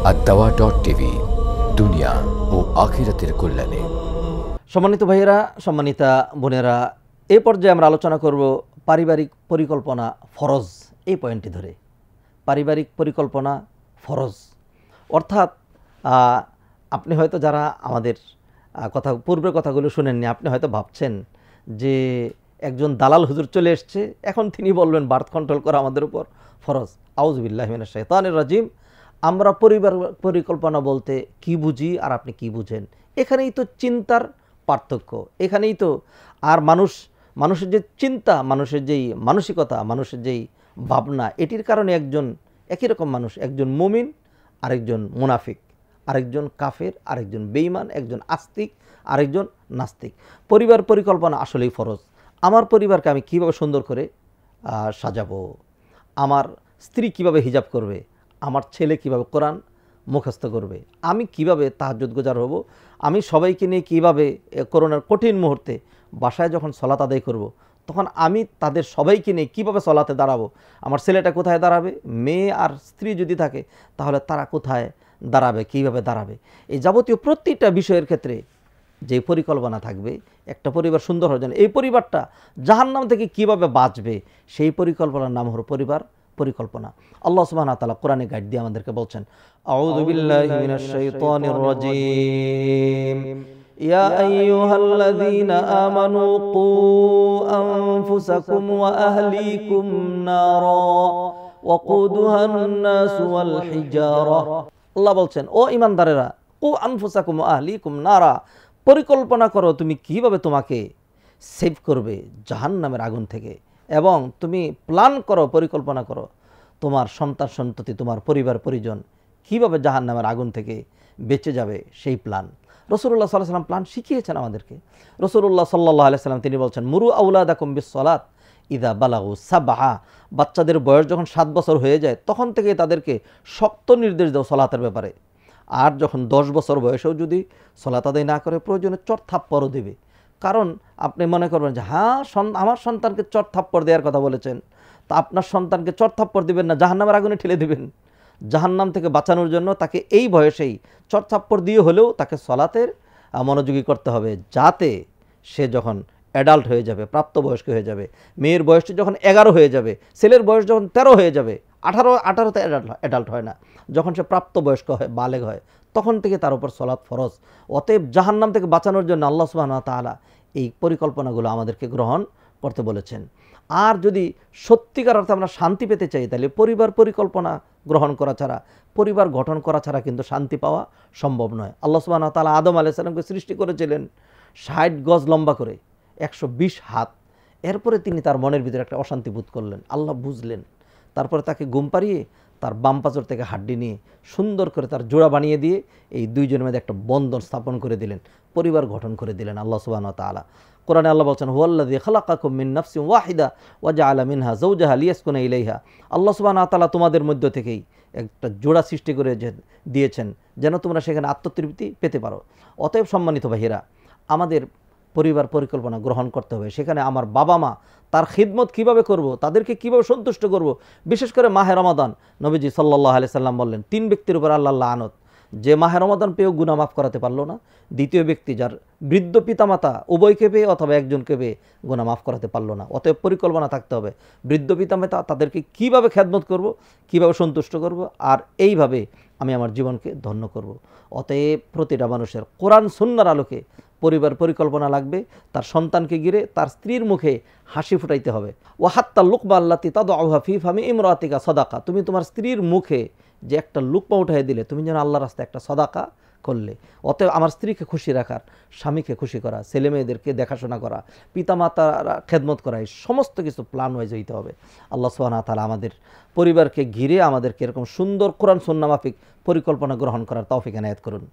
দাওয়া.টিভি, দুনিয়া ও আখিরাতের কল্যাণে। সম্মানিত ভাইয়েরা, সম্মানিতা বোনেরা, এই পর্যায়ে আমরা আলোচনা করব পারিবারিক পরিকল্পনা ফরজ, এই পয়েন্টটি ধরে। পারিবারিক পরিকল্পনা ফরজ অর্থাৎ আপনি হয়তো যারা আমাদের পূর্বের কথাগুলো শুনেননি, আপনি হয়তো ভাবছেন যে একজন দালাল হুজুর চলে এসছে, এখন তিনি বলবেন বার্থ কন্ট্রোল করা আমাদের উপর ফরজ। আউযুবিল্লাহি মিনাশ শাইতানির রাজিম। আমরা পরিবার পরিকল্পনা বলতে কি বুঝি আর আপনি কি বুঝেন, এখানেই তো চিন্তার পার্থক্য, এখানেই তো। আর মানুষের যে চিন্তা, মানুষের যেই মানসিকতা, মানুষের যেই ভাবনা, এটির কারণে একজন একই রকম মানুষ, একজন মুমিন, আরেকজন মুনাফিক, আরেকজন কাফের, আরেকজন বেঈমান, একজন আস্তিক, আরেকজন নাস্তিক। পরিবার পরিকল্পনা আসলেই ফরজ। আমার পরিবারকে আমি কীভাবে সুন্দর করে সাজাবো, আমার স্ত্রী কিভাবে হিজাব করবে, আমার ছেলে কিভাবে কোরআন মুখস্থ করবে, আমি কিভাবে তাহাজ্জুদ গুজার হব, আমি সবাইকে নিয়ে কিভাবে করোনার কঠিন মুহূর্তে বাসায় যখন সলাত আদায় করব, তখন আমি তাদের সবাইকে নিয়ে কীভাবে সলাতে দাঁড়াবো, আমার ছেলেটা কোথায় দাঁড়াবে, মেয়ে আর স্ত্রী যদি থাকে তাহলে তারা কোথায় দাঁড়াবে, কীভাবে দাঁড়াবে, এই যাবতীয় প্রতিটা বিষয়ের ক্ষেত্রে যে পরিকল্পনা থাকবে, একটা পরিবার সুন্দর হওয়ার জন্য এই পরিবারটা জাহান্নাম থেকে কিভাবে বাঁচবে, সেই পরিকল্পনার নাম হলো পরিবার পরিকল্পনা। আল্লাহ সুবহানাহু ওয়া তাআলা কোরআনে গাইড দিয়ে আমাদেরকে বলছেন, আউযু বিল্লাহি মিনাশ শাইতানির রাজীম, ইয়া আইয়ুহাল্লাযীনা আমানু কু আনফুসাকুম ওয়া আহলিকুম নারা ওয়াকুদুহান নাস ওয়াল হিজারা। আল্লাহ বলছেন, ও ঈমানদারেরা, কু আনফুসাকুম ওয়া আহলিকুম নারা, পরিকল্পনা করো তুমি কিভাবে তোমাকে সেভ করবে জাহান্নামের আগুন থেকে, এবং তুমি প্ল্যান করো, পরিকল্পনা করো তোমার সন্তান সন্ততি, তোমার পরিবার পরিজন কীভাবে জাহান্নামের আগুন থেকে বেঁচে যাবে, সেই প্ল্যান রাসূলুল্লাহ সাল্লাল্লাহু আলাইহি ওয়াসাল্লাম প্ল্যান শিখিয়েছেন আমাদেরকে। রাসূলুল্লাহ সাল্লাল্লাহু আলাইহি ওয়াসাল্লাম তিনি বলছেন, মুরু আওলাদাকুম বিস-সালাত ইযা বালাগু সাবআ, বাচ্চাদের বয়স যখন 7 বছর হয়ে যায় তখন থেকে তাদেরকে শক্ত নির্দেশ দাও সলাতের ব্যাপারে। আর যখন 10 বছর বয়সেও যদি সলাত আদায় না করে, প্রয়োজনে চট থাপ্পড়ও দেবে। কারণ আপনি মনে করবেন যে হ্যাঁ আমার সন্তানকে চট থাপ্পড় দেওয়ার কথা বলেছেন, তা আপনার সন্তানকে চট থাপ্পড় দিবেন না, জাহান্নামের আগুনে ঠেলে দিবেন। জাহান্নাম থেকে বাঁচানোর জন্য তাকে এই বয়সেই চট থাপ্পড় দিয়ে হলেও তাকে সলাতের মনোযোগী করতে হবে, যাতে সে যখন অ্যাডাল্ট হয়ে যাবে, প্রাপ্তবয়স্ক হয়ে যাবে, মেয়ের বয়সটি যখন 11 হয়ে যাবে, ছেলের বয়স যখন 13 হয়ে যাবে, 18তে অ্যাডাল্ট হয় না, যখন সে প্রাপ্তবয়স্ক হয়, বালেগ হয়, তখন থেকে তার উপর সলাৎ ফরজ। অতএব জাহান্নাম থেকে বাঁচানোর জন্য আল্লাহ সুবহানাহু ওয়া তাআলা এই পরিকল্পনাগুলো আমাদেরকে গ্রহণ করতে বলেছেন। আর যদি সত্যিকার অর্থে আমরা শান্তি পেতে চাই, তাহলে পরিবার পরিকল্পনা গ্রহণ করা ছাড়া, পরিবার গঠন করা ছাড়া কিন্তু শান্তি পাওয়া সম্ভব নয়। আল্লাহ সুবহানাহু ওয়া তাআলা আদম আলাইহিস সালামকে সৃষ্টি করেছিলেন 60 গজ লম্বা করে, 120 হাত। এরপরে তিনি তার মনের ভিতরে একটা অশান্তি বোধ করলেন, আল্লাহ বুঝলেন। তারপরে তাকে ঘুম পাড়িয়ে তার বাম পাঁজর থেকে হাড্ডি নিয়ে সুন্দর করে তার জোড়া বানিয়ে দিয়ে এই দুইজনের মধ্যে একটা বন্ধন স্থাপন করে দিলেন, পরিবার গঠন করে দিলেন আল্লাহ সুবহানাহু ওয়া তাআলা। কোরআনে আল্লাহ বলছেন, হুয়াল্লাযী খালাকাকুম মিন নাফসিন ওয়াহিদা ওয়া জাআলা মিনহা যাওজাহা লিয়াসকুনা ইলাইহা। আল্লাহ সুবহানাহু ওয়া তাআলা তোমাদের মধ্য থেকেই একটা জোড়া সৃষ্টি করে দিয়েছেন যেন তোমরা সেখানে আত্মতৃপ্তি পেতে পারো। অতএব সম্মানিত ভাইয়েরা, আমাদের পরিবার পরিকল্পনা গ্রহণ করতে হবে। সেখানে আমার বাবা মা, তার খিদমত কিভাবে করব, তাদেরকে কিভাবে সন্তুষ্ট করব। বিশেষ করে মাহে রমাদান, নবীজি সাল্লাল্লাহু আলাইহি সাল্লাম বললেন 3 ব্যক্তির উপর আল্লাহর লানত, যে মাহে রমাদান পেয়েও গুনাহ মাফ করাতে পারলো না, দ্বিতীয় ব্যক্তি যার বৃদ্ধ পিতামাতা উভয়কে পেয়ে অথবা একজনকে পেয়ে গুনাহ মাফ করাতে পারলো না। অতএব পরিকল্পনা থাকতে হবে, বৃদ্ধ পিতামাতা তাদেরকে কিভাবে খেদমত করব, কিভাবে সন্তুষ্ট করব, আর এইভাবে আমি আমার জীবনকে ধন্য করব। অতএব প্রতিটা মানুষের কোরআন সুন্নাহর আলোকে পরিবার পরিকল্পনা লাগবে। তার সন্তানকে ঘিরে তার স্ত্রীর মুখে হাসি ফুটাইতে হবে। ওয়া হাত্তা লুকমা আল্লাতি তাদউহা ফি ফামি ইমরাতিকা সাদাকা, তুমি তোমার স্ত্রীর মুখে যে একটা লুকমা উঠাই দিলে, তুমি যেন আল্লাহর রাস্তায় একটা সাদাকা করলে। অতএব আমার স্ত্রীকে খুশি রাখার, স্বামীকে খুশি করা, ছেলে মেয়েদেরকে দেখাশোনা করা, পিতামাতারা খেদমত করা, এই সমস্ত কিছু প্ল্যান ওয়াইজ হইতে হবে। আল্লাহ সুবহানাহু ওয়া তাআলা আমাদের পরিবারকে ঘিরে আমাদেরকে এরকম সুন্দর কোরআন সুন্নাহ মাফিক পরিকল্পনা গ্রহণ করার তৌফিক এনায়েত করুন।